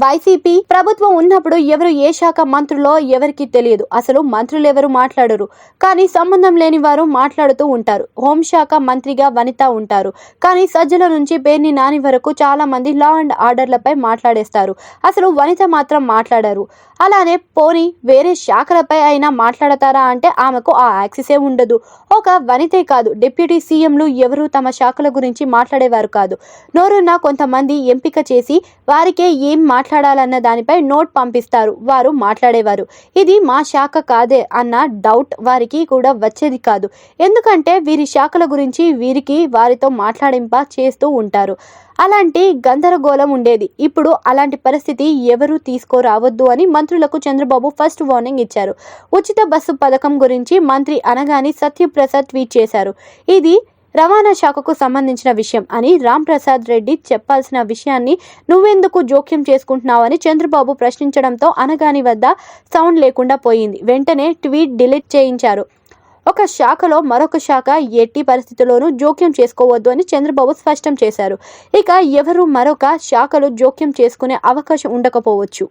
YCP ప్రభుత్వం ఉన్నప్పుడు ఎవరు ఏ శాఖ మంత్రులో ఎవరికి తెలియదు. అసలు మంత్రులు ఎవరు మాట్లాడరు, కానీ సంబంధం లేని వారు మాట్లాడుతూ ఉంటారు. హోంశాఖ మంత్రిగా వనిత ఉంటారు, కానీ సజ్జల నుంచి పేర్ని నాని వరకు చాలా మంది లా అండ్ ఆర్డర్లపై మాట్లాడేస్తారు. అసలు వనిత మాత్రం మాట్లాడారు. అలానే పోనీ వేరే శాఖలపై అయినా మాట్లాడతారా అంటే ఆమెకు ఆ యాక్సెసే ఉండదు. ఒక వనితే కాదు, డిప్యూటీ సీఎంలు ఎవరు తమ శాఖల గురించి మాట్లాడేవారు కాదు. నోరున్న కొంతమంది ఎంపిక చేసి వారికే ఏం మాట్లాడాలన్న దానిపై నోట్ పంపిస్తారు, వారు మాట్లాడేవారు. ఇది మా శాఖ కాదే అన్న డౌట్ వారికి కూడా వచ్చేది కాదు. ఎందుకంటే వీరి శాఖల గురించి వీరికి వారితో మాట్లాడింప చేస్తూ ఉంటారు. అలాంటి గందరగోళం ఉండేది. ఇప్పుడు అలాంటి పరిస్థితి ఎవరూ తీసుకురావద్దు అని మంత్రులకు చంద్రబాబు ఫస్ట్ వార్నింగ్ ఇచ్చారు. ఉచిత బస్సు పథకం గురించి మంత్రి అనగాని సత్యప్రసాద్ ట్వీట్ చేశారు. ఇది రవాణా శాఖకు సంబంధించిన విషయం అని రాంప్రసాద్ రెడ్డి చెప్పాల్సిన విషయాన్ని నువ్వెందుకు జోక్యం చేసుకుంటున్నావని చంద్రబాబు ప్రశ్నించడంతో అనగాని వద్ద సౌండ్ లేకుండా పోయింది. వెంటనే ట్వీట్ డిలీట్ చేయించారు. ఒక శాఖలో మరొక శాఖ ఎట్టి పరిస్థితుల్లోనూ జోక్యం చేసుకోవద్దు అని చంద్రబాబు స్పష్టం చేశారు. ఇక ఎవరు మరొక శాఖలో జోక్యం చేసుకునే అవకాశం ఉండకపోవచ్చు.